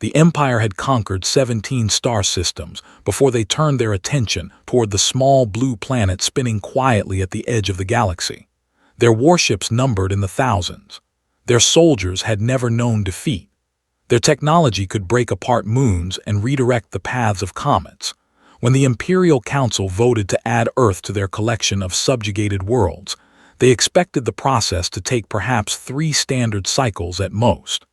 The Empire had conquered 17 star systems before they turned their attention toward the small blue planet spinning quietly at the edge of the galaxy. Their warships numbered in the thousands. Their soldiers had never known defeat. Their technology could break apart moons and redirect the paths of comets. When the Imperial Council voted to add Earth to their collection of subjugated worlds, they expected the process to take perhaps 3 standard cycles at most.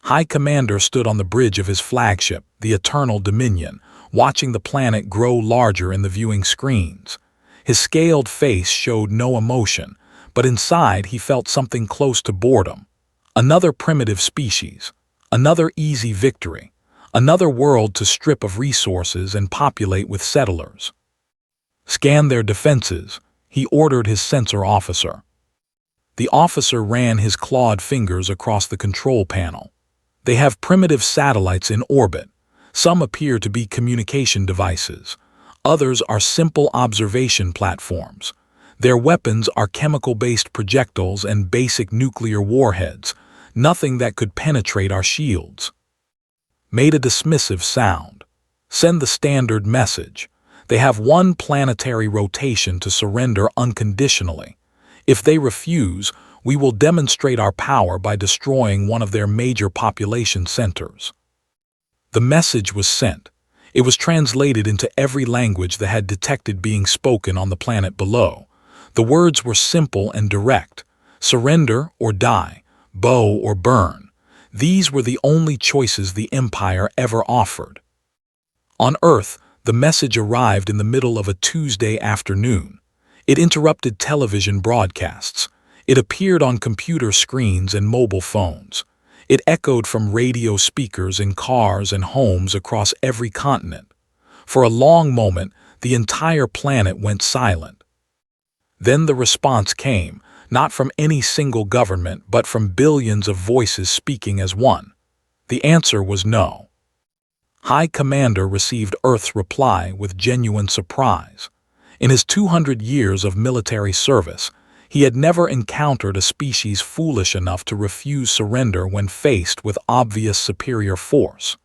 High Commander stood on the bridge of his flagship, the Eternal Dominion, watching the planet grow larger in the viewing screens. His scaled face showed no emotion, but inside he felt something close to boredom. Another primitive species, another easy victory, another world to strip of resources and populate with settlers. Scan their defenses, he ordered his sensor officer. The officer ran his clawed fingers across the control panel. They have primitive satellites in orbit. Some appear to be communication devices. Others are simple observation platforms. Their weapons are chemical-based projectiles and basic nuclear warheads, nothing that could penetrate our shields. Made a dismissive sound. Send the standard message. They have 1 planetary rotation to surrender unconditionally. If they refuse, we will demonstrate our power by destroying one of their major population centers. The message was sent. It was translated into every language that had detected being spoken on the planet below. The words were simple and direct. Surrender or die, bow or burn. These were the only choices the Empire ever offered. On Earth, the message arrived in the middle of a Tuesday afternoon. It interrupted television broadcasts. It appeared on computer screens and mobile phones. It echoed from radio speakers in cars and homes across every continent. For a long moment, the entire planet went silent. Then the response came, not from any single government, but from billions of voices speaking as one. The answer was no. High Commander received Earth's reply with genuine surprise. In his 200 years of military service, he had never encountered a species foolish enough to refuse surrender when faced with obvious superior force.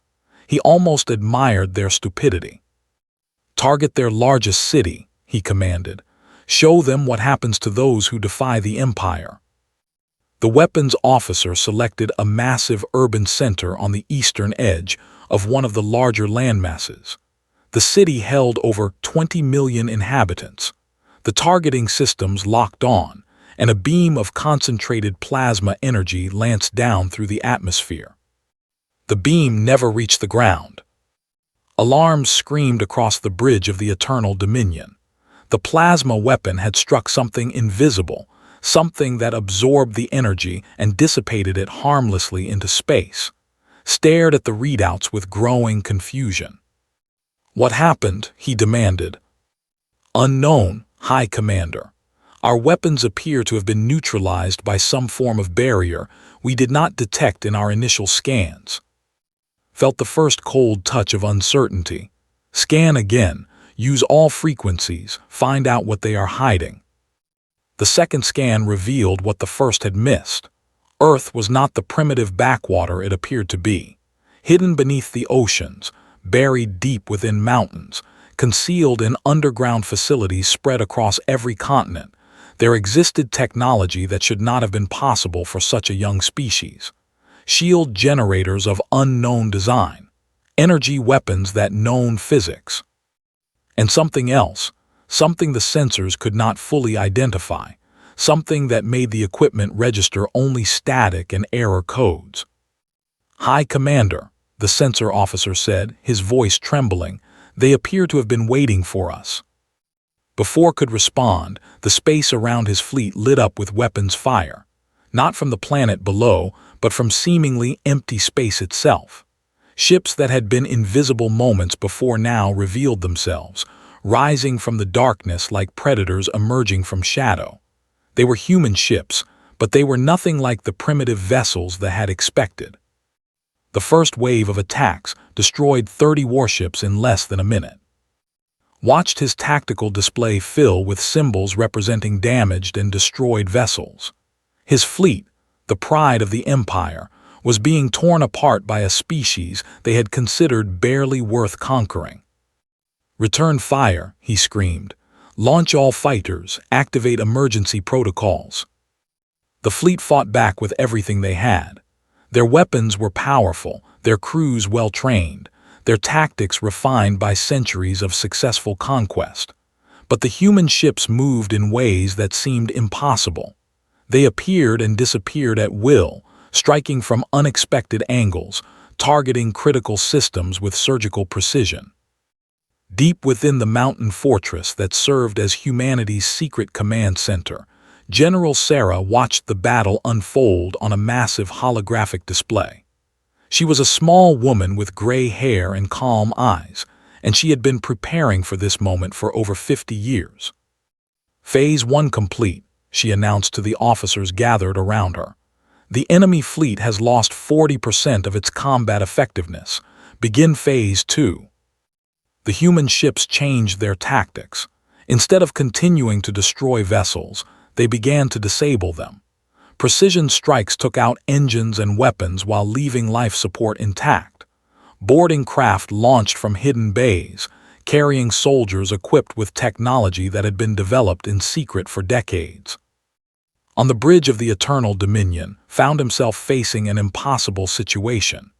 He almost admired their stupidity. Target their largest city, he commanded. Show them what happens to those who defy the Empire. The weapons officer selected a massive urban center on the eastern edge of one of the larger landmasses. The city held over 20 million inhabitants. The targeting systems locked on, and a beam of concentrated plasma energy lanced down through the atmosphere. The beam never reached the ground. Alarms screamed across the bridge of the Eternal Dominion. The plasma weapon had struck something invisible, something that absorbed the energy and dissipated it harmlessly into space. Stared at the readouts with growing confusion. What happened? He demanded. Unknown, High Commander. Our weapons appear to have been neutralized by some form of barrier we did not detect in our initial scans. Felt the first cold touch of uncertainty. Scan again. Use all frequencies, find out what they are hiding. The second scan revealed what the first had missed. Earth was not the primitive backwater it appeared to be. Hidden beneath the oceans, buried deep within mountains, concealed in underground facilities spread across every continent, there existed technology that should not have been possible for such a young species. Shield generators of unknown design, energy weapons that known physics. And something else, something the sensors could not fully identify, something that made the equipment register only static and error codes. High Commander, the sensor officer said, his voice trembling, they appear to have been waiting for us. Before could respond, the space around his fleet lit up with weapons fire, not from the planet below, but from seemingly empty space itself. Ships that had been invisible moments before now revealed themselves, rising from the darkness like predators emerging from shadow. They were human ships, but they were nothing like the primitive vessels they had expected. The first wave of attacks destroyed 30 warships in less than a minute. Watched his tactical display fill with symbols representing damaged and destroyed vessels. His fleet, the pride of the Empire, was being torn apart by a species they had considered barely worth conquering. "Return fire," he screamed. "Launch all fighters, activate emergency protocols." The fleet fought back with everything they had. Their weapons were powerful, their crews well-trained, their tactics refined by centuries of successful conquest. But the human ships moved in ways that seemed impossible. They appeared and disappeared at will, striking from unexpected angles, targeting critical systems with surgical precision. Deep within the mountain fortress that served as humanity's secret command center, General Sarah watched the battle unfold on a massive holographic display. She was a small woman with gray hair and calm eyes, and she had been preparing for this moment for over 50 years. "Phase 1 complete," she announced to the officers gathered around her. "The enemy fleet has lost 40% of its combat effectiveness. Begin Phase 2. The human ships changed their tactics. Instead of continuing to destroy vessels, they began to disable them. Precision strikes took out engines and weapons while leaving life support intact. Boarding craft launched from hidden bays, carrying soldiers equipped with technology that had been developed in secret for decades. On the bridge of the Eternal Dominion, found himself facing an impossible situation.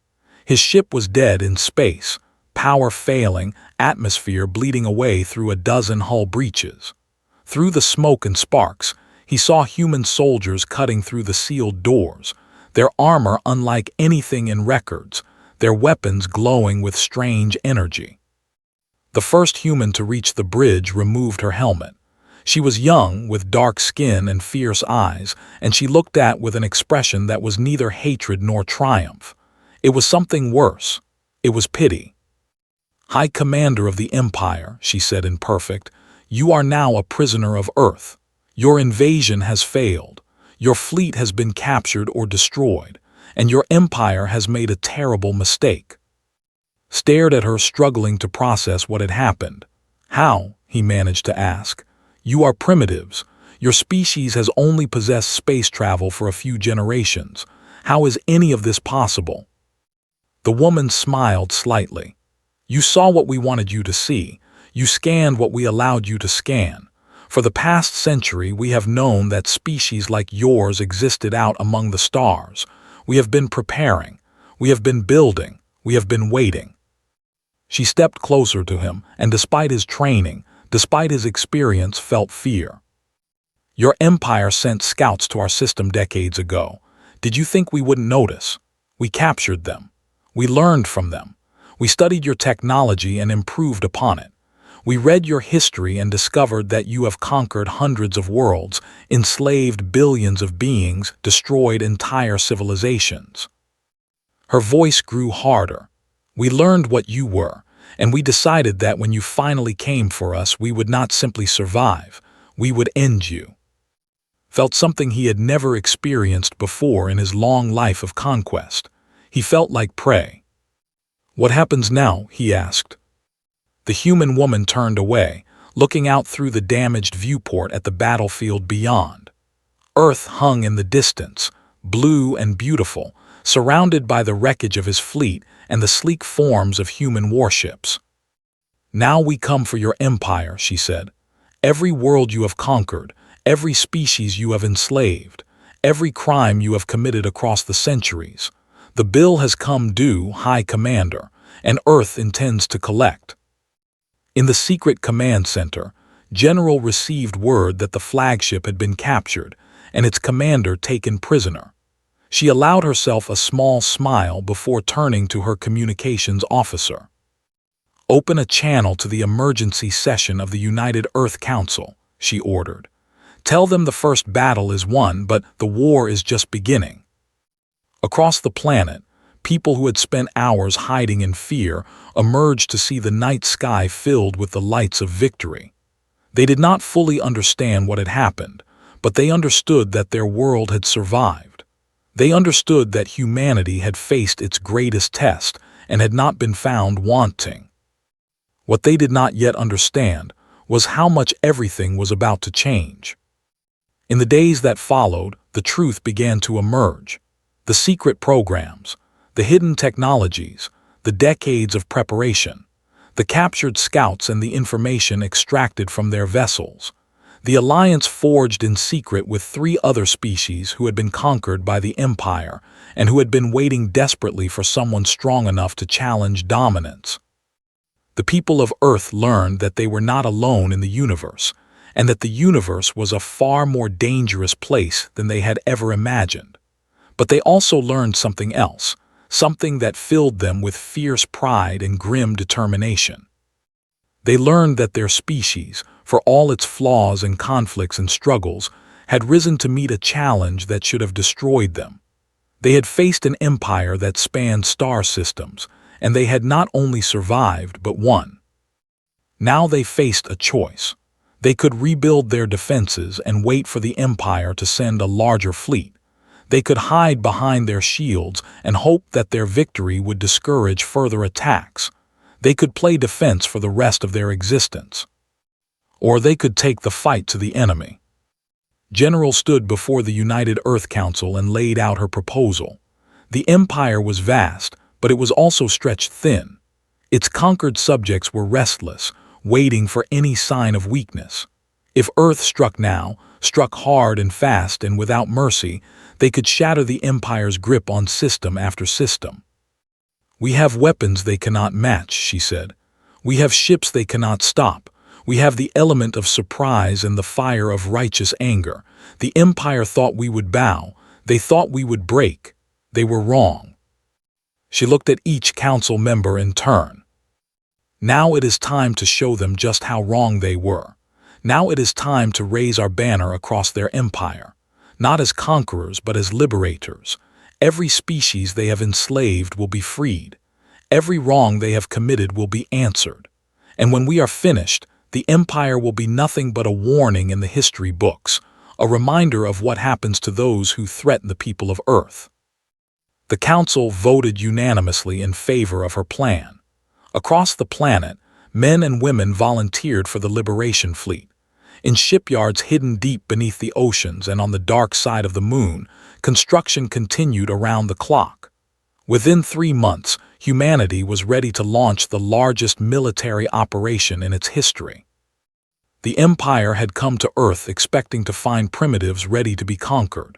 His ship was dead in space, power failing, atmosphere bleeding away through a dozen hull breaches. Through the smoke and sparks, he saw human soldiers cutting through the sealed doors, their armor unlike anything in records, their weapons glowing with strange energy. The first human to reach the bridge removed her helmet. She was young, with dark skin and fierce eyes, and she looked at with an expression that was neither hatred nor triumph. It was something worse. It was pity. "High Commander of the Empire," she said in perfect, "you are now a prisoner of Earth. Your invasion has failed. Your fleet has been captured or destroyed, and your empire has made a terrible mistake." Stared at her, struggling to process what had happened. "How?" he managed to ask. "You are primitives. Your species has only possessed space travel for a few generations. How is any of this possible?" The woman smiled slightly. "You saw what we wanted you to see. You scanned what we allowed you to scan. For the past century, we have known that species like yours existed out among the stars. We have been preparing. We have been building. We have been waiting." She stepped closer to him, and despite his training, despite his experience, felt fear. "Your empire sent scouts to our system decades ago. Did you think we wouldn't notice? We captured them. We learned from them. We studied your technology and improved upon it. We read your history and discovered that you have conquered hundreds of worlds, enslaved billions of beings, destroyed entire civilizations." Her voice grew harder. "We learned what you were, and we decided that when you finally came for us, we would not simply survive, we would end you." Felt something he had never experienced before in his long life of conquest. He felt like prey. "What happens now?" he asked. The human woman turned away, looking out through the damaged viewport at the battlefield beyond. Earth hung in the distance, blue and beautiful, surrounded by the wreckage of his fleet and the sleek forms of human warships. "Now we come for your empire," she said. "Every world you have conquered, every species you have enslaved, every crime you have committed across the centuries. The bill has come due, High Commander, and Earth intends to collect." In the secret command center, General received word that the flagship had been captured and its commander taken prisoner. She allowed herself a small smile before turning to her communications officer. "Open a channel to the emergency session of the United Earth Council," she ordered. "Tell them the first battle is won, but the war is just beginning." Across the planet, people who had spent hours hiding in fear emerged to see the night sky filled with the lights of victory. They did not fully understand what had happened, but they understood that their world had survived. They understood that humanity had faced its greatest test and had not been found wanting. What they did not yet understand was how much everything was about to change. In the days that followed, the truth began to emerge. The secret programs, the hidden technologies, the decades of preparation, the captured scouts and the information extracted from their vessels. The alliance forged in secret with 3 other species who had been conquered by the Empire and who had been waiting desperately for someone strong enough to challenge dominance. The people of Earth learned that they were not alone in the universe, and that the universe was a far more dangerous place than they had ever imagined. But they also learned something else, something that filled them with fierce pride and grim determination. They learned that their species, for all its flaws and conflicts and struggles, had risen to meet a challenge that should have destroyed them. They had faced an empire that spanned star systems, and they had not only survived but won. Now they faced a choice. They could rebuild their defenses and wait for the Empire to send a larger fleet. They could hide behind their shields and hope that their victory would discourage further attacks. They could play defense for the rest of their existence. Or they could take the fight to the enemy. General stood before the United Earth Council and laid out her proposal. The Empire was vast, but it was also stretched thin. Its conquered subjects were restless, waiting for any sign of weakness. If Earth struck now, struck hard and fast and without mercy, they could shatter the Empire's grip on system after system. "We have weapons they cannot match," she said. "We have ships they cannot stop. We have the element of surprise and the fire of righteous anger. The Empire thought we would bow. They thought we would break. They were wrong." She looked at each council member in turn. "Now it is time to show them just how wrong they were. Now it is time to raise our banner across their empire, not as conquerors but as liberators. Every species they have enslaved will be freed. Every wrong they have committed will be answered. And when we are finished, the Empire will be nothing but a warning in the history books, a reminder of what happens to those who threaten the people of Earth." The council voted unanimously in favor of her plan. Across the planet, men and women volunteered for the Liberation Fleet. In shipyards hidden deep beneath the oceans and on the dark side of the moon, construction continued around the clock. Within 3 months, humanity was ready to launch the largest military operation in its history. The Empire had come to Earth expecting to find primitives ready to be conquered.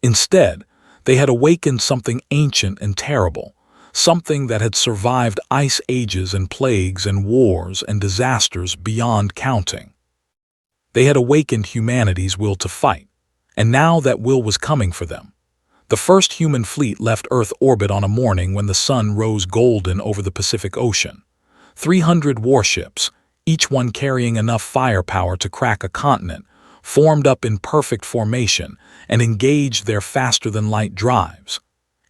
Instead, they had awakened something ancient and terrible, something that had survived ice ages and plagues and wars and disasters beyond counting. They had awakened humanity's will to fight, and now that will was coming for them. The first human fleet left Earth orbit on a morning when the sun rose golden over the Pacific Ocean. 300 warships, each one carrying enough firepower to crack a continent, formed up in perfect formation and engaged their faster-than-light drives.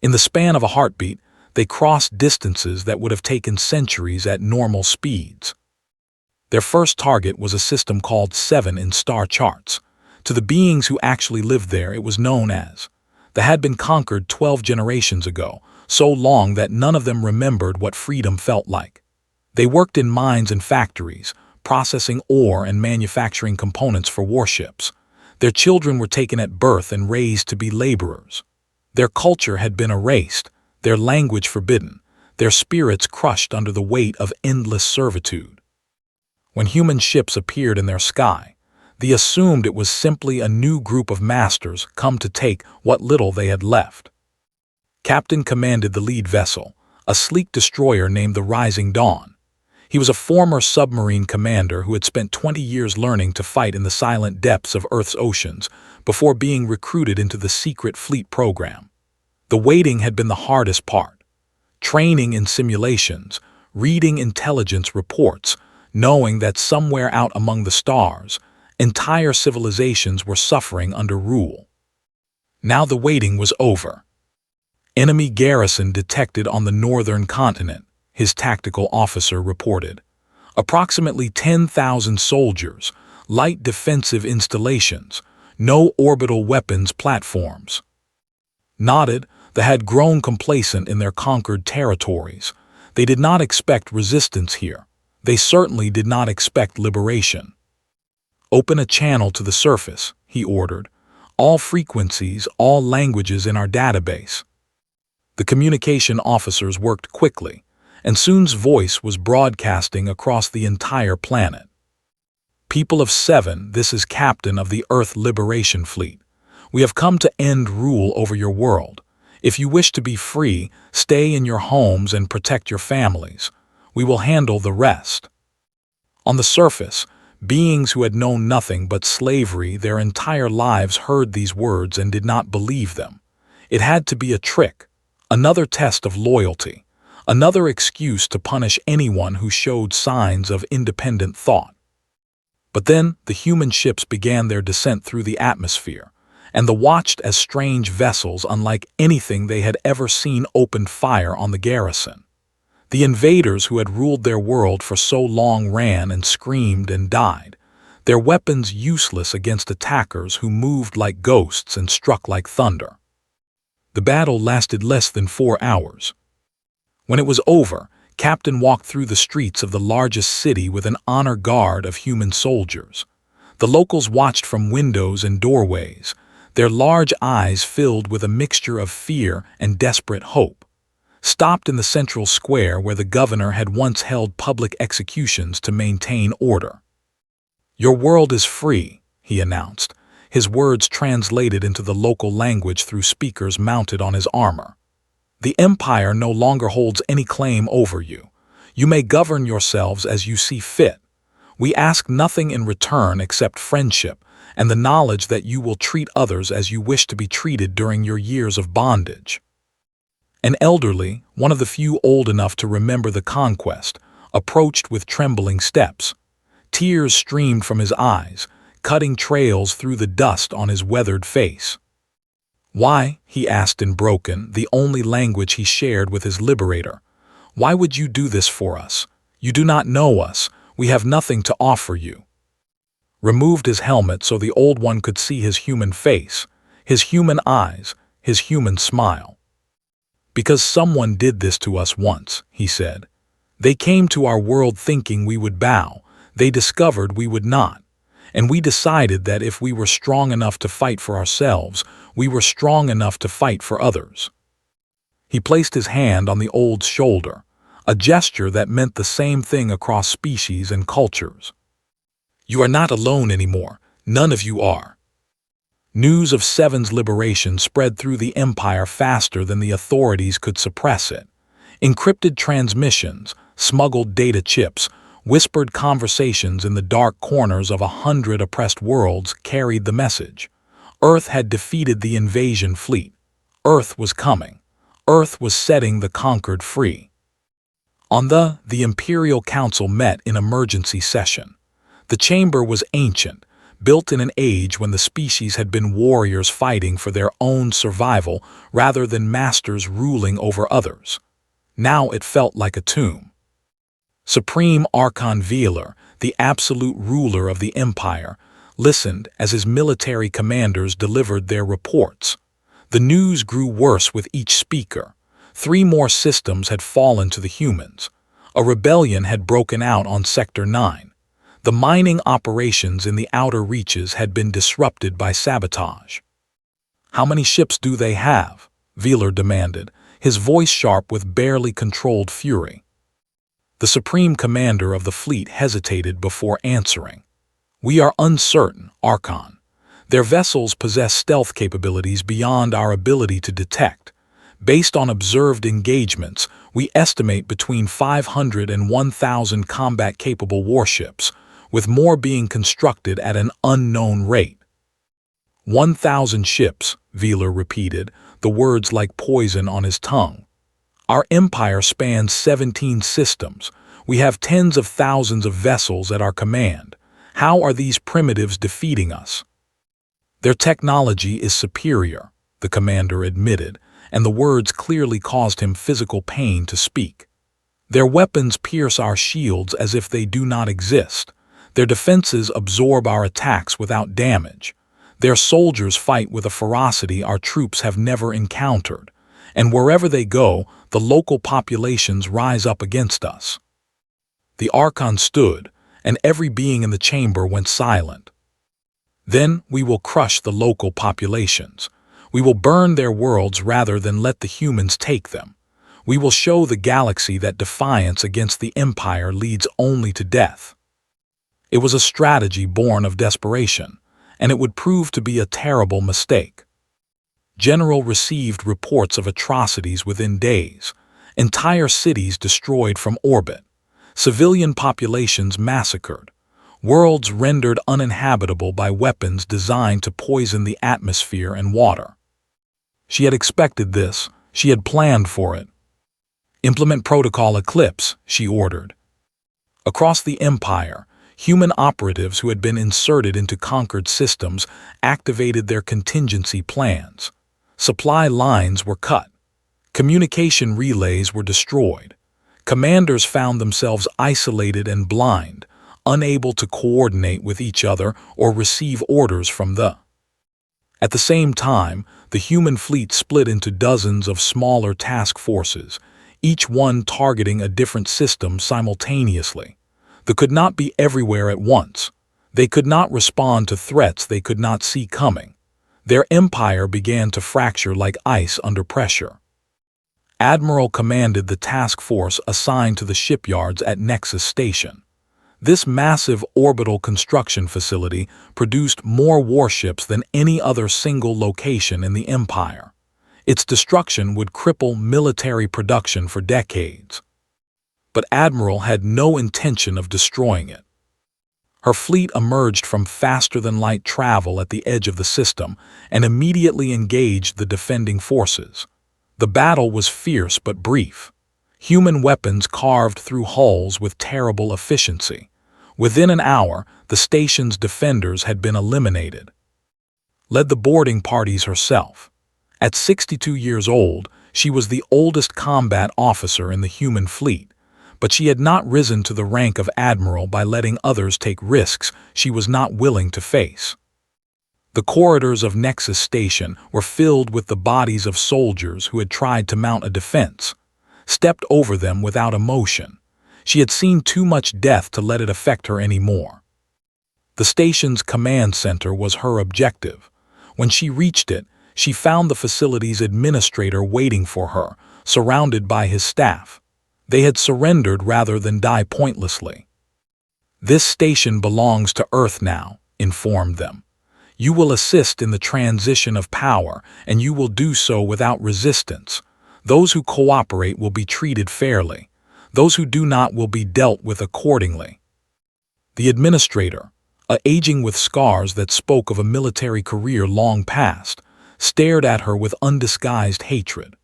In the span of a heartbeat, they crossed distances that would have taken centuries at normal speeds. Their first target was a system called 7 in star charts. To the beings who actually lived there, it was known as the had been conquered 12 generations ago, so long that none of them remembered what freedom felt like. They worked in mines and factories, processing ore and manufacturing components for warships. Their children were taken at birth and raised to be laborers. Their culture had been erased, their language forbidden, their spirits crushed under the weight of endless servitude. When human ships appeared in their sky, they assumed it was simply a new group of masters come to take what little they had left. Captain commanded the lead vessel, a sleek destroyer named the Rising Dawn. He was a former submarine commander who had spent 20 years learning to fight in the silent depths of Earth's oceans before being recruited into the secret fleet program. The waiting had been the hardest part. Training in simulations, reading intelligence reports, knowing that somewhere out among the stars, entire civilizations were suffering under rule. Now the waiting was over. Enemy garrison detected on the northern continent, his tactical officer reported. Approximately 10,000 soldiers, light defensive installations, no orbital weapons platforms. Nodded, they had grown complacent in their conquered territories. They did not expect resistance here. They certainly did not expect liberation. "Open a channel to the surface," he ordered. "All frequencies, all languages in our database. The communication officers worked quickly, and Soon's voice was broadcasting across the entire planet. People of Seven, this is Captain of the Earth Liberation Fleet. We have come to end rule over your world. If you wish to be free, stay in your homes and protect your families. We will handle the rest. On the surface, beings who had known nothing but slavery their entire lives heard these words and did not believe them. It had to be a trick, another test of loyalty, another excuse to punish anyone who showed signs of independent thought. But then the human ships began their descent through the atmosphere, and the watched as strange vessels unlike anything they had ever seen opened fire on the garrison. The invaders who had ruled their world for so long ran and screamed and died, their weapons useless against attackers who moved like ghosts and struck like thunder. The battle lasted less than 4 hours. When it was over, Captain walked through the streets of the largest city with an honor guard of human soldiers. The locals watched from windows and doorways, their large eyes filled with a mixture of fear and desperate hope. Stopped in the central square where the governor had once held public executions to maintain order. "Your world is free," he announced, his words translated into the local language through speakers mounted on his armor. "The Empire no longer holds any claim over you. You may govern yourselves as you see fit. We ask nothing in return except friendship and the knowledge that you will treat others as you wish to be treated during your years of bondage." An elderly, one of the few old enough to remember the conquest, approached with trembling steps. Tears streamed from his eyes, cutting trails through the dust on his weathered face. "Why?" he asked in broken, the only language he shared with his liberator. "Why would you do this for us? You do not know us. We have nothing to offer you." Removed his helmet so the old one could see his human face, his human eyes, his human smile. "Because someone did this to us once," he said. "They came to our world thinking we would bow. They discovered we would not. And we decided that if we were strong enough to fight for ourselves, we were strong enough to fight for others." He placed his hand on the old's shoulder, a gesture that meant the same thing across species and cultures. "You are not alone anymore. None of you are." News of Seven's liberation spread through the Empire faster than the authorities could suppress it. Encrypted transmissions, smuggled data chips, whispered conversations in the dark corners of 100 oppressed worlds carried the message. Earth had defeated the invasion fleet. Earth was coming. Earth was setting the conquered free. The Imperial Council met in emergency session. The chamber was ancient, built in an age when the species had been warriors fighting for their own survival rather than masters ruling over others. Now it felt like a tomb. Supreme Archon Velar, the absolute ruler of the Empire, listened as his military commanders delivered their reports. The news grew worse with each speaker. 3 more systems had fallen to the humans. A rebellion had broken out on Sector 9. The mining operations in the outer reaches had been disrupted by sabotage. "How many ships do they have?" Velar demanded, his voice sharp with barely controlled fury. The Supreme Commander of the fleet hesitated before answering. "We are uncertain, Archon. Their vessels possess stealth capabilities beyond our ability to detect. Based on observed engagements, we estimate between 500 and 1,000 combat-capable warships, with more being constructed at an unknown rate." 1,000 ships, Velar repeated, the words like poison on his tongue. "Our empire spans 17 systems. We have tens of thousands of vessels at our command. How are these primitives defeating us?" "Their technology is superior," the commander admitted, and the words clearly caused him physical pain to speak. "Their weapons pierce our shields as if they do not exist. Their defenses absorb our attacks without damage. Their soldiers fight with a ferocity our troops have never encountered. And wherever they go, the local populations rise up against us." The Archon stood, and every being in the chamber went silent. "Then we will crush the local populations. We will burn their worlds rather than let the humans take them. We will show the galaxy that defiance against the Empire leads only to death." It was a strategy born of desperation, and it would prove to be a terrible mistake. General received reports of atrocities within days, entire cities destroyed from orbit, civilian populations massacred, worlds rendered uninhabitable by weapons designed to poison the atmosphere and water. She had expected this, she had planned for it. "Implement Protocol Eclipse," she ordered. Across the Empire, human operatives who had been inserted into conquered systems activated their contingency plans. Supply lines were cut. Communication relays were destroyed. Commanders found themselves isolated and blind, unable to coordinate with each other or receive orders from the. At the same time, the human fleet split into dozens of smaller task forces, each one targeting a different system simultaneously. They could not be everywhere at once. They could not respond to threats they could not see coming. Their empire began to fracture like ice under pressure. Admiral commanded the task force assigned to the shipyards at Nexus Station. This massive orbital construction facility produced more warships than any other single location in the Empire. Its destruction would cripple military production for decades. But Admiral had no intention of destroying it. Her fleet emerged from faster-than-light travel at the edge of the system and immediately engaged the defending forces. The battle was fierce but brief. Human weapons carved through hulls with terrible efficiency. Within an hour, the station's defenders had been eliminated. Led the boarding parties herself. At 62 years old, she was the oldest combat officer in the human fleet, but she had not risen to the rank of admiral by letting others take risks she was not willing to face. The corridors of Nexus Station were filled with the bodies of soldiers who had tried to mount a defense, stepped over them without emotion. She had seen too much death to let it affect her anymore. The station's command center was her objective. When she reached it, she found the facility's administrator waiting for her, surrounded by his staff. They had surrendered rather than die pointlessly. "This station belongs to Earth now," informed them. "You will assist in the transition of power, and you will do so without resistance. Those who cooperate will be treated fairly. Those who do not will be dealt with accordingly." The administrator, aging with scars that spoke of a military career long past, stared at her with undisguised hatred.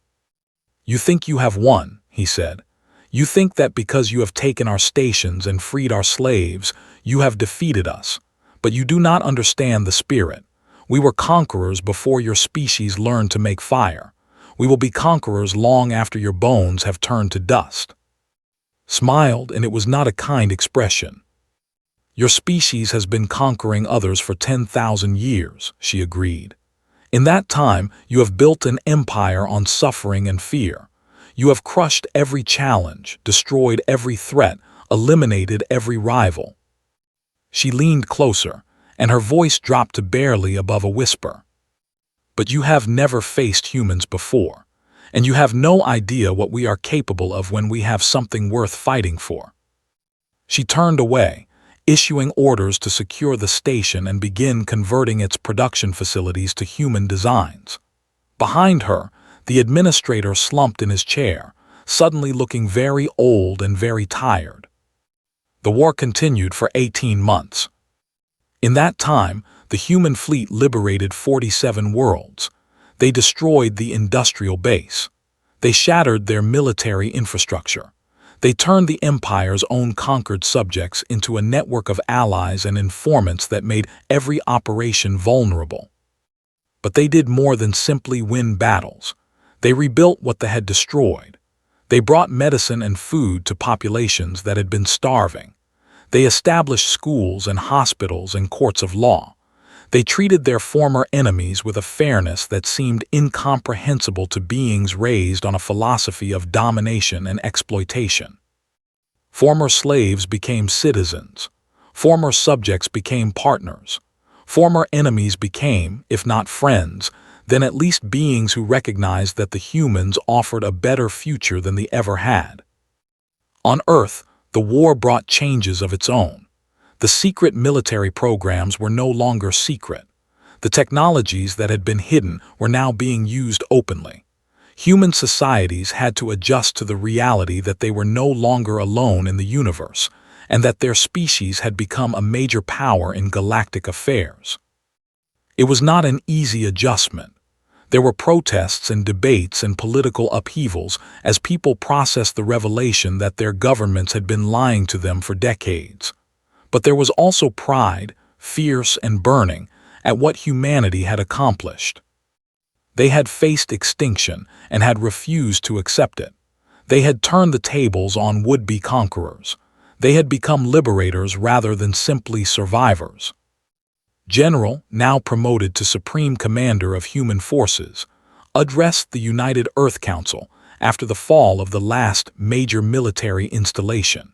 "You think you have won," he said. "You think that because you have taken our stations and freed our slaves, you have defeated us. But you do not understand the spirit. We were conquerors before your species learned to make fire. We will be conquerors long after your bones have turned to dust." Smiled, and it was not a kind expression. "Your species has been conquering others for 10,000 years, she agreed. "In that time, you have built an empire on suffering and fear. You have crushed every challenge, destroyed every threat, eliminated every rival." She leaned closer, and her voice dropped to barely above a whisper. "But you have never faced humans before, and you have no idea what we are capable of when we have something worth fighting for." She turned away, issuing orders to secure the station and begin converting its production facilities to human designs. Behind her, the administrator slumped in his chair, suddenly looking very old and very tired. The war continued for 18 months. In that time, the human fleet liberated 47 worlds. They destroyed the industrial base. They shattered their military infrastructure. They turned the Empire's own conquered subjects into a network of allies and informants that made every operation vulnerable. But they did more than simply win battles. They rebuilt what they had destroyed. They brought medicine and food to populations that had been starving. They established schools and hospitals and courts of law. They treated their former enemies with a fairness that seemed incomprehensible to beings raised on a philosophy of domination and exploitation. Former slaves became citizens. Former subjects became partners. Former enemies became, if not friends, then at least beings who recognized that the humans offered a better future than they ever had. On Earth, the war brought changes of its own. The secret military programs were no longer secret. The technologies that had been hidden were now being used openly. Human societies had to adjust to the reality that they were no longer alone in the universe, and that their species had become a major power in galactic affairs. It was not an easy adjustment. There were protests and debates and political upheavals as people processed the revelation that their governments had been lying to them for decades. But there was also pride, fierce and burning, at what humanity had accomplished. They had faced extinction and had refused to accept it. They had turned the tables on would-be conquerors. They had become liberators rather than simply survivors. General, now promoted to Supreme Commander of Human Forces, addressed the United Earth Council after the fall of the last major military installation.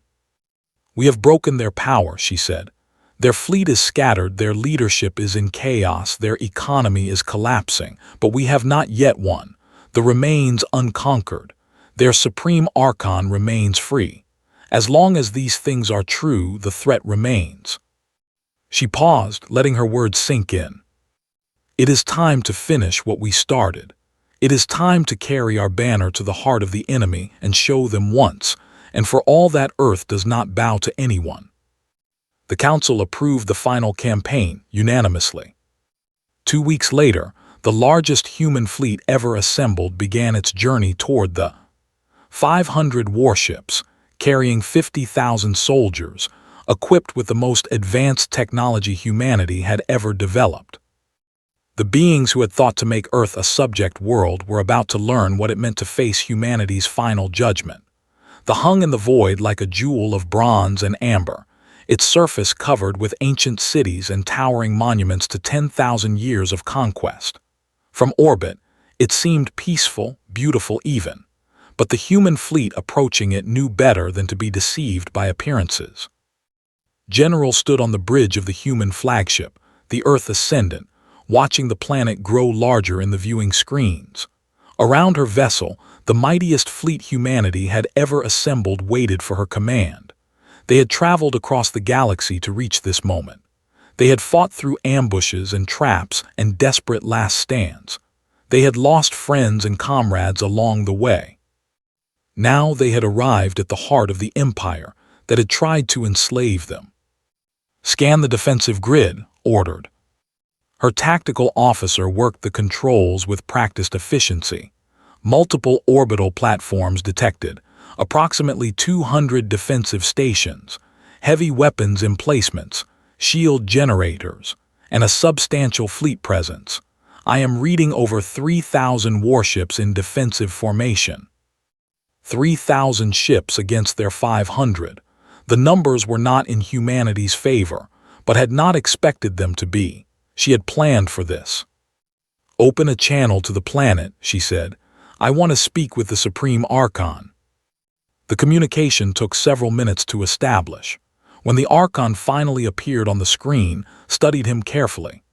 "We have broken their power," she said. "Their fleet is scattered, their leadership is in chaos, their economy is collapsing, but we have not yet won. The remains unconquered. Their Supreme Archon remains free. As long as these things are true, the threat remains." She paused, letting her words sink in. "It is time to finish what we started. It is time to carry our banner to the heart of the enemy and show them once, and for all that Earth does not bow to anyone." The Council approved the final campaign unanimously. 2 weeks later, the largest human fleet ever assembled began its journey toward the 500 warships, carrying 50,000 soldiers, equipped with the most advanced technology humanity had ever developed. The beings who had thought to make Earth a subject world were about to learn what it meant to face humanity's final judgment. The hung in the void like a jewel of bronze and amber, its surface covered with ancient cities and towering monuments to 10,000 years of conquest. From orbit, it seemed peaceful, beautiful even, but the human fleet approaching it knew better than to be deceived by appearances. General stood on the bridge of the human flagship, the Earth Ascendant, watching the planet grow larger in the viewing screens. Around her vessel, the mightiest fleet humanity had ever assembled waited for her command. They had traveled across the galaxy to reach this moment. They had fought through ambushes and traps and desperate last stands. They had lost friends and comrades along the way. Now they had arrived at the heart of the empire that had tried to enslave them. "Scan the defensive grid," ordered. Her tactical officer worked the controls with practiced efficiency. Multiple orbital platforms detected, approximately 200 defensive stations, heavy weapons emplacements, shield generators, and a substantial fleet presence. "I am reading over 3,000 warships in defensive formation." 3,000 ships against their 500. The numbers were not in humanity's favor, but had not expected them to be. She had planned for this. "Open a channel to the planet," she said. "I want to speak with the Supreme Archon." The communication took several minutes to establish. When the Archon finally appeared on the screen, studied him carefully.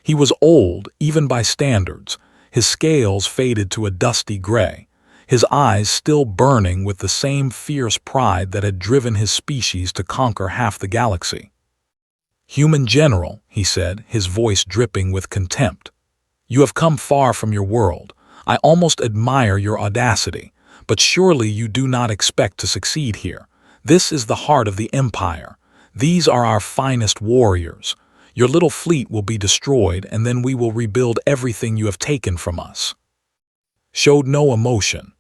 He was old, even by standards. His scales faded to a dusty gray, his eyes still burning with the same fierce pride that had driven his species to conquer half the galaxy. "Human General," he said, his voice dripping with contempt. "You have come far from your world. I almost admire your audacity, but surely you do not expect to succeed here. This is the heart of the Empire. These are our finest warriors. Your little fleet will be destroyed, and then we will rebuild everything you have taken from us." Showed no emotion.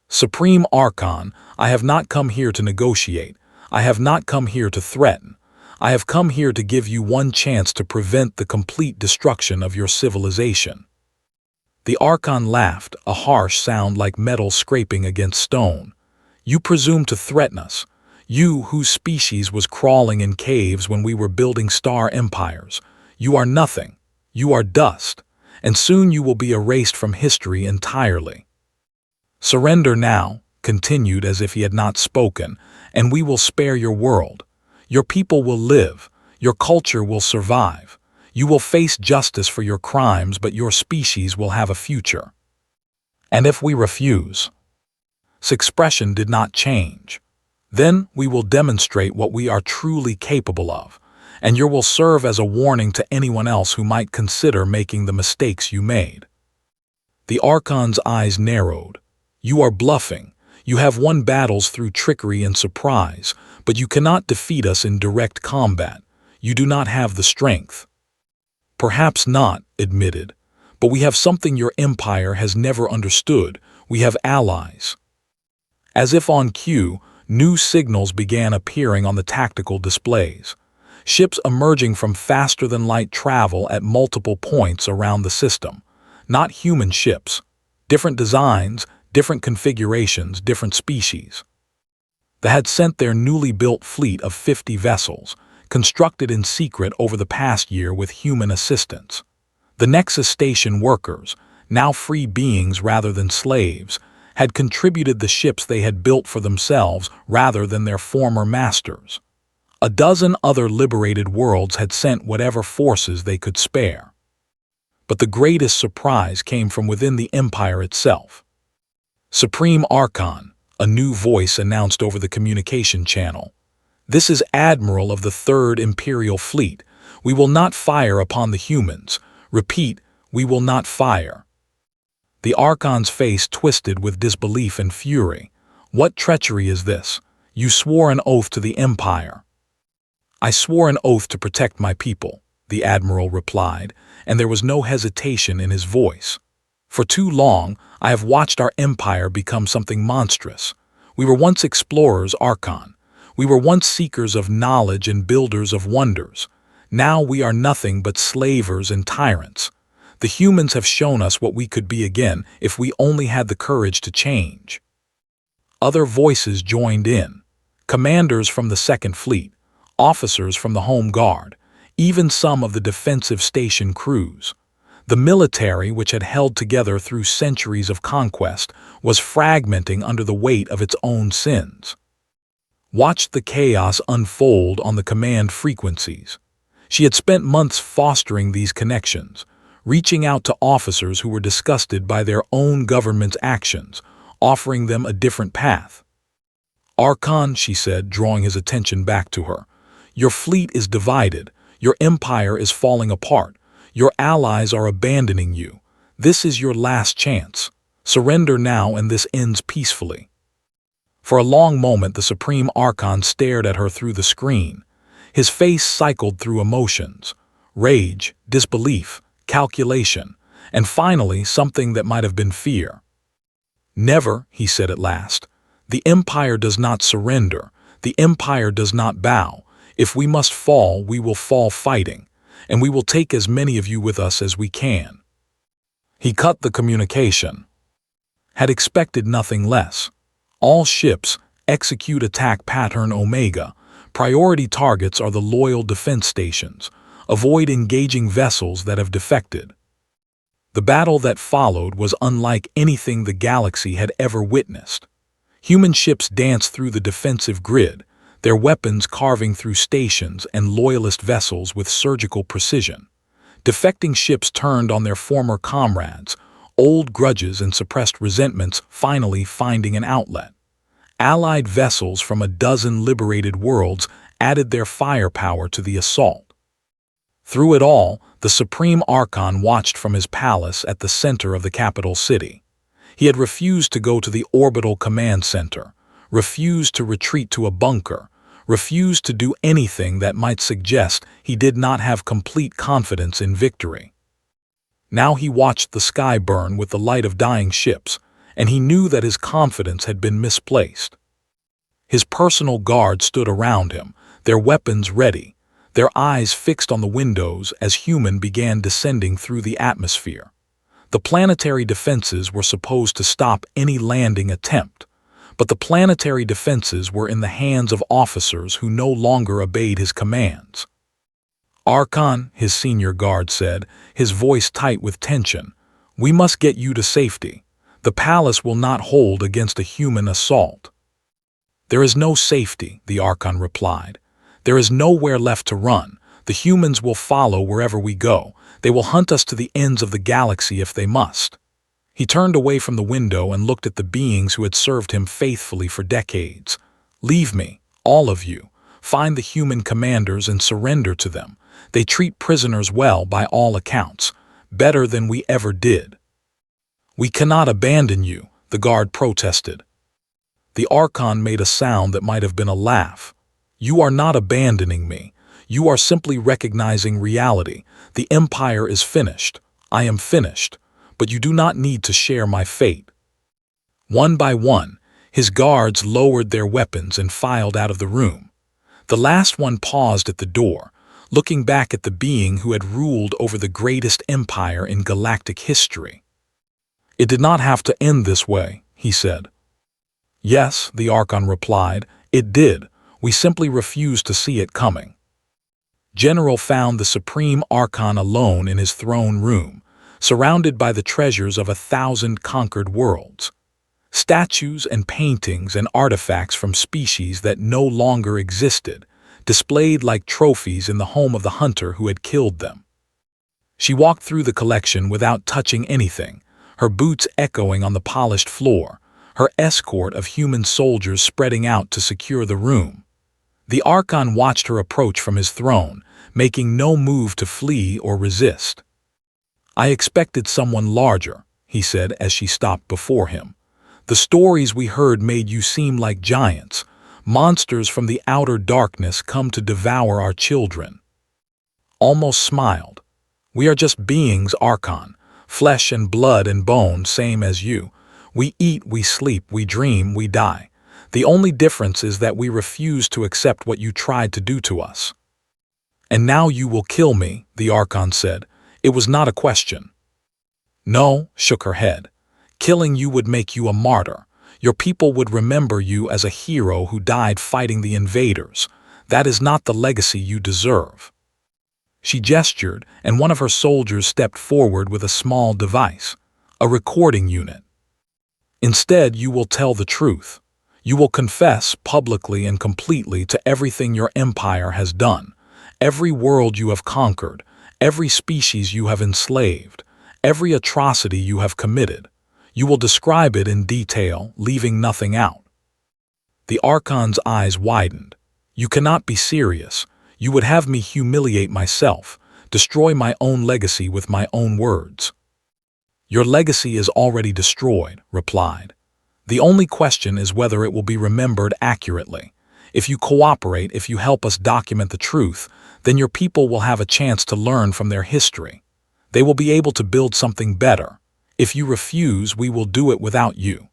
"Supreme Archon, I have not come here to negotiate. I have not come here to threaten. I have come here to give you one chance to prevent the complete destruction of your civilization." The Archon laughed, a harsh sound like metal scraping against stone. "You presume to threaten us. You whose species was crawling in caves when we were building star empires. You are nothing. You are dust. And soon you will be erased from history entirely. Surrender now," continued as if he had not spoken, "and we will spare your world. Your people will live. Your culture will survive. You will face justice for your crimes, but your species will have a future. And if we refuse? His expression did not change. Then we will demonstrate what we are truly capable of, and you will serve as a warning to anyone else who might consider making the mistakes you made. The Archon's eyes narrowed. You are bluffing. You have won battles through trickery and surprise, but you cannot defeat us in direct combat. You do not have the strength. Perhaps not, admitted, but we have something your empire has never understood. We have allies. As if on cue, new signals began appearing on the tactical displays. Ships emerging from faster-than-light travel at multiple points around the system. Not human ships. Different designs, different configurations, different species. They had sent their newly built fleet of 50 vessels, constructed in secret over the past year with human assistance. The Nexus Station workers, now free beings rather than slaves, had contributed the ships they had built for themselves rather than their former masters. A dozen other liberated worlds had sent whatever forces they could spare. But the greatest surprise came from within the Empire itself. Supreme Archon, a new voice announced over the communication channel. This is Admiral of the 3rd Imperial Fleet. We will not fire upon the humans. Repeat, we will not fire. The Archon's face twisted with disbelief and fury. What treachery is this? You swore an oath to the Empire. I swore an oath to protect my people, the Admiral replied, and there was no hesitation in his voice. For too long, I have watched our empire become something monstrous. We were once explorers, Archon. We were once seekers of knowledge and builders of wonders. Now we are nothing but slavers and tyrants. The humans have shown us what we could be again if we only had the courage to change. Other voices joined in. Commanders from the 2nd Fleet, officers from the Home Guard, even some of the defensive station crews. The military, which had held together through centuries of conquest, was fragmenting under the weight of its own sins. Watched the chaos unfold on the command frequencies. She had spent months fostering these connections, reaching out to officers who were disgusted by their own government's actions, offering them a different path. Archon, she said, drawing his attention back to her, your fleet is divided. Your empire is falling apart. Your allies are abandoning you. This is your last chance. Surrender now and this ends peacefully. For a long moment the Supreme Archon stared at her through the screen. His face cycled through emotions. Rage, disbelief, calculation, and finally something that might have been fear. Never, he said at last. The Empire does not surrender. The Empire does not bow. If we must fall, we will fall fighting, and we will take as many of you with us as we can. He cut the communication. Had expected nothing less. All ships, execute attack pattern Omega. Priority targets are the loyal defense stations. Avoid engaging vessels that have defected. The battle that followed was unlike anything the galaxy had ever witnessed. Human ships danced through the defensive grid, their weapons carving through stations and loyalist vessels with surgical precision. Defecting ships turned on their former comrades, old grudges and suppressed resentments finally finding an outlet. Allied vessels from a dozen liberated worlds added their firepower to the assault. Through it all, the Supreme Archon watched from his palace at the center of the capital city. He had refused to go to the orbital command center, refused to retreat to a bunker, refused to do anything that might suggest he did not have complete confidence in victory. Now he watched the sky burn with the light of dying ships, and he knew that his confidence had been misplaced. His personal guard stood around him, their weapons ready, their eyes fixed on the windows as human began descending through the atmosphere. The planetary defenses were supposed to stop any landing attempt, but the planetary defenses were in the hands of officers who no longer obeyed his commands. Archon, his senior guard said, his voice tight with tension, we must get you to safety. The palace will not hold against a human assault. There is no safety, the Archon replied. There is nowhere left to run. The humans will follow wherever we go. They will hunt us to the ends of the galaxy if they must. He turned away from the window and looked at the beings who had served him faithfully for decades. Leave me, all of you. Find the human commanders and surrender to them. They treat prisoners well by all accounts, better than we ever did. We cannot abandon you, the guard protested. The Archon made a sound that might have been a laugh. You are not abandoning me. You are simply recognizing reality. The Empire is finished. I am finished. But you do not need to share my fate. One by one, his guards lowered their weapons and filed out of the room. The last one paused at the door, looking back at the being who had ruled over the greatest empire in galactic history. It did not have to end this way, he said. Yes, the Archon replied, it did. We simply refused to see it coming. General found the Supreme Archon alone in his throne room, surrounded by the treasures of 1,000 conquered worlds. Statues and paintings and artifacts from species that no longer existed, displayed like trophies in the home of the hunter who had killed them. She walked through the collection without touching anything, her boots echoing on the polished floor, her escort of human soldiers spreading out to secure the room. The Archon watched her approach from his throne, making no move to flee or resist. I expected someone larger, he said as she stopped before him. The stories we heard made you seem like giants, monsters from the outer darkness come to devour our children. Almost smiled. We are just beings, Archon, flesh and blood and bone, same as you. We eat, we sleep, we dream, we die. The only difference is that we refuse to accept what you tried to do to us. And now you will kill me, the Archon said. It was not a question. No, shook her head. Killing you would make you a martyr. Your people would remember you as a hero who died fighting the invaders. That is not the legacy you deserve. She gestured, and one of her soldiers stepped forward with a small device, a recording unit. Instead, you will tell the truth. You will confess publicly and completely to everything your empire has done, every world you have conquered, every species you have enslaved, every atrocity you have committed. You will describe it in detail, leaving nothing out. The Archon's eyes widened. You cannot be serious. You would have me humiliate myself, destroy my own legacy with my own words. Your legacy is already destroyed, replied. The only question is whether it will be remembered accurately. If you cooperate, if you help us document the truth, then your people will have a chance to learn from their history. They will be able to build something better. If you refuse, we will do it without you.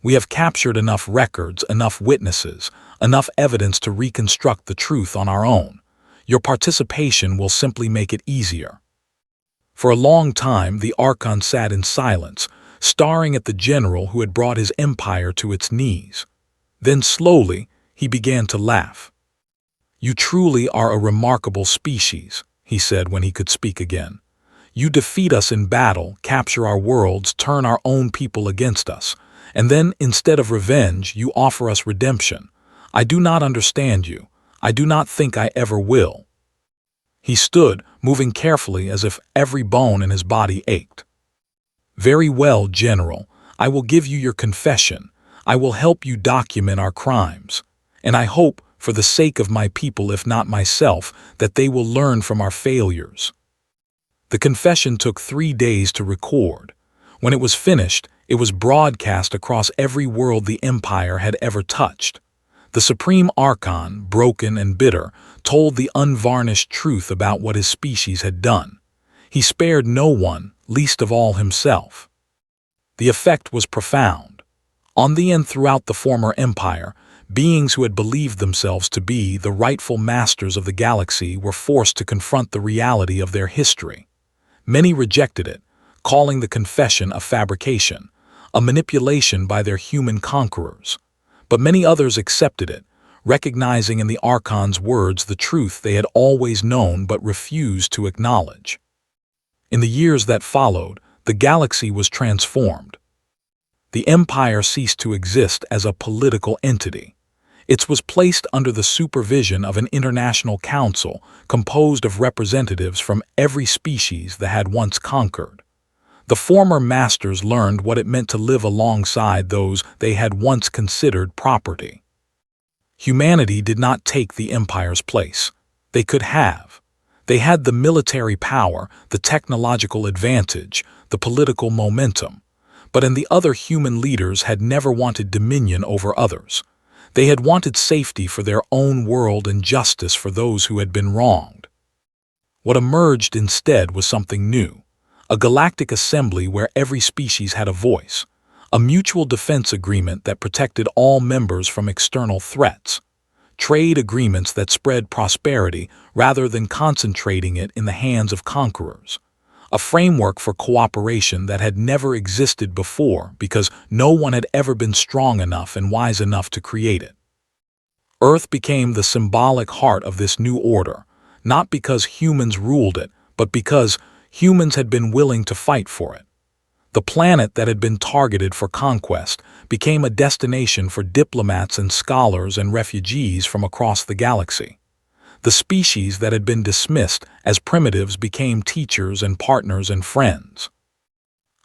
We have captured enough records, enough witnesses, enough evidence to reconstruct the truth on our own. Your participation will simply make it easier. For a long time, the Archon sat in silence, staring at the general who had brought his empire to its knees. Then slowly, he began to laugh. You truly are a remarkable species, he said when he could speak again. You defeat us in battle, capture our worlds, turn our own people against us, and then, instead of revenge, you offer us redemption. I do not understand you. I do not think I ever will. He stood, moving carefully as if every bone in his body ached. Very well, General. I will give you your confession. I will help you document our crimes. And I hope, for the sake of my people, if not myself, that they will learn from our failures. The confession took 3 days to record. When it was finished, it was broadcast across every world the Empire had ever touched. The Supreme Archon, broken and bitter, told the unvarnished truth about what his species had done. He spared no one, least of all himself. The effect was profound. On the end, throughout the former empire, beings who had believed themselves to be the rightful masters of the galaxy were forced to confront the reality of their history. Many rejected it, calling the confession a fabrication, a manipulation by their human conquerors. But many others accepted it, recognizing in the Archon's words the truth they had always known but refused to acknowledge. In the years that followed, the galaxy was transformed. The Empire ceased to exist as a political entity. It was placed under the supervision of an international council composed of representatives from every species that had once conquered. The former masters learned what it meant to live alongside those they had once considered property. Humanity did not take the Empire's place. They could have. They had the military power, the technological advantage, the political momentum. But the other human leaders had never wanted dominion over others. They had wanted safety for their own world and justice for those who had been wronged. What emerged instead was something new. A galactic assembly where every species had a voice. A mutual defense agreement that protected all members from external threats. Trade agreements that spread prosperity rather than concentrating it in the hands of conquerors. A framework for cooperation that had never existed before because no one had ever been strong enough and wise enough to create it. Earth became the symbolic heart of this new order, not because humans ruled it, but because humans had been willing to fight for it. The planet that had been targeted for conquest became a destination for diplomats and scholars and refugees from across the galaxy. The species that had been dismissed as primitives became teachers and partners and friends.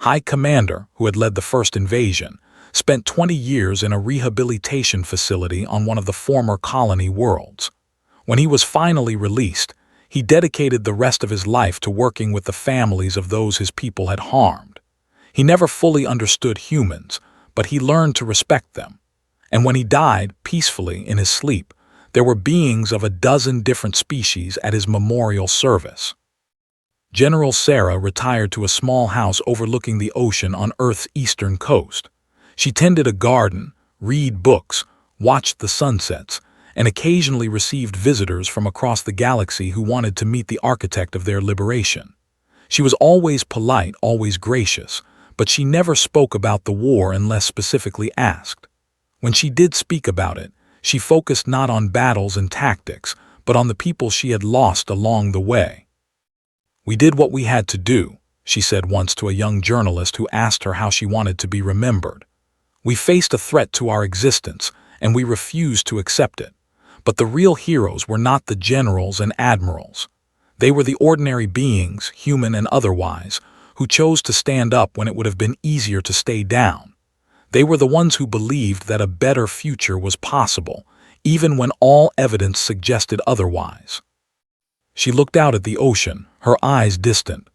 High Commander, who had led the first invasion, spent 20 years in a rehabilitation facility on one of the former colony worlds. When he was finally released, he dedicated the rest of his life to working with the families of those his people had harmed. He never fully understood humans, but he learned to respect them. And when he died peacefully in his sleep, there were beings of a dozen different species at his memorial service. General Sarah retired to a small house overlooking the ocean on Earth's eastern coast. She tended a garden, read books, watched the sunsets, and occasionally received visitors from across the galaxy who wanted to meet the architect of their liberation. She was always polite, always gracious, but she never spoke about the war unless specifically asked. When she did speak about it, she focused not on battles and tactics, but on the people she had lost along the way. "We did what we had to do," she said once to a young journalist who asked her how she wanted to be remembered. "We faced a threat to our existence, and we refused to accept it. But the real heroes were not the generals and admirals. They were the ordinary beings, human and otherwise, who chose to stand up when it would have been easier to stay down. They were the ones who believed that a better future was possible, even when all evidence suggested otherwise." She looked out at the ocean, her eyes distant.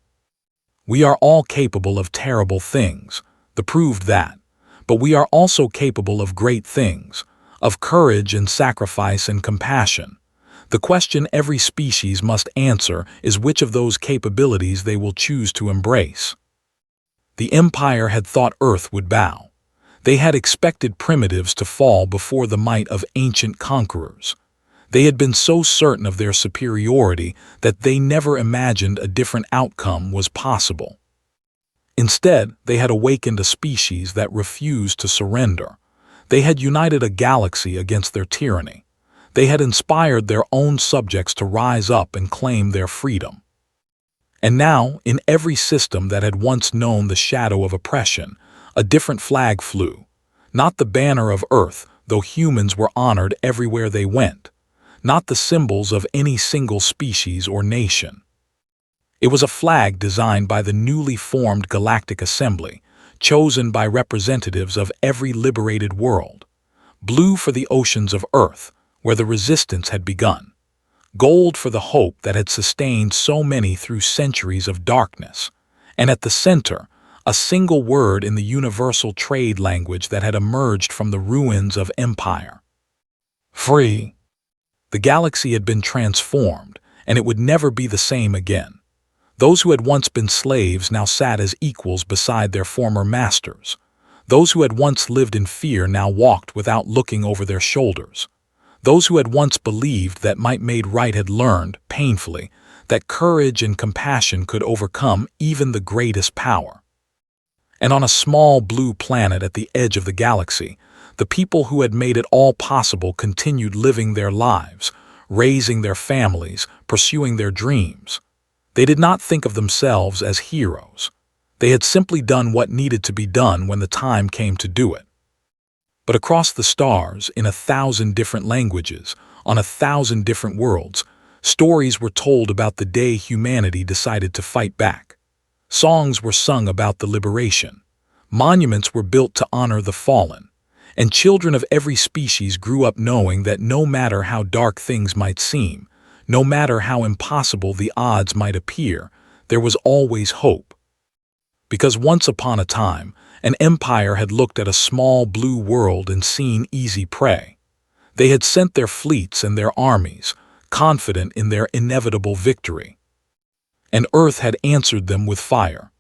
"We are all capable of terrible things, the proved that, but we are also capable of great things, of courage and sacrifice and compassion. The question every species must answer is which of those capabilities they will choose to embrace." The Empire had thought Earth would bow. They had expected primitives to fall before the might of ancient conquerors. They had been so certain of their superiority that they never imagined a different outcome was possible. Instead, they had awakened a species that refused to surrender. They had united a galaxy against their tyranny. They had inspired their own subjects to rise up and claim their freedom. And now, in every system that had once known the shadow of oppression, a different flag flew. Not the banner of Earth, though humans were honored everywhere they went. Not the symbols of any single species or nation. It was a flag designed by the newly formed Galactic Assembly, chosen by representatives of every liberated world. Blue for the oceans of Earth, where the resistance had begun. Gold for the hope that had sustained so many through centuries of darkness. And at the center, a single word in the universal trade language that had emerged from the ruins of empire. Free. The galaxy had been transformed, and it would never be the same again. Those who had once been slaves now sat as equals beside their former masters. Those who had once lived in fear now walked without looking over their shoulders. Those who had once believed that might made right had learned, painfully, that courage and compassion could overcome even the greatest power. And on a small blue planet at the edge of the galaxy, the people who had made it all possible continued living their lives, raising their families, pursuing their dreams. They did not think of themselves as heroes. They had simply done what needed to be done when the time came to do it. But across the stars, in 1,000 different languages, on 1,000 different worlds, stories were told about the day humanity decided to fight back. Songs were sung about the liberation. Monuments were built to honor the fallen. And children of every species grew up knowing that no matter how dark things might seem, no matter how impossible the odds might appear, there was always hope. Because once upon a time, an empire had looked at a small blue world and seen easy prey. They had sent their fleets and their armies, confident in their inevitable victory. And Earth had answered them with fire.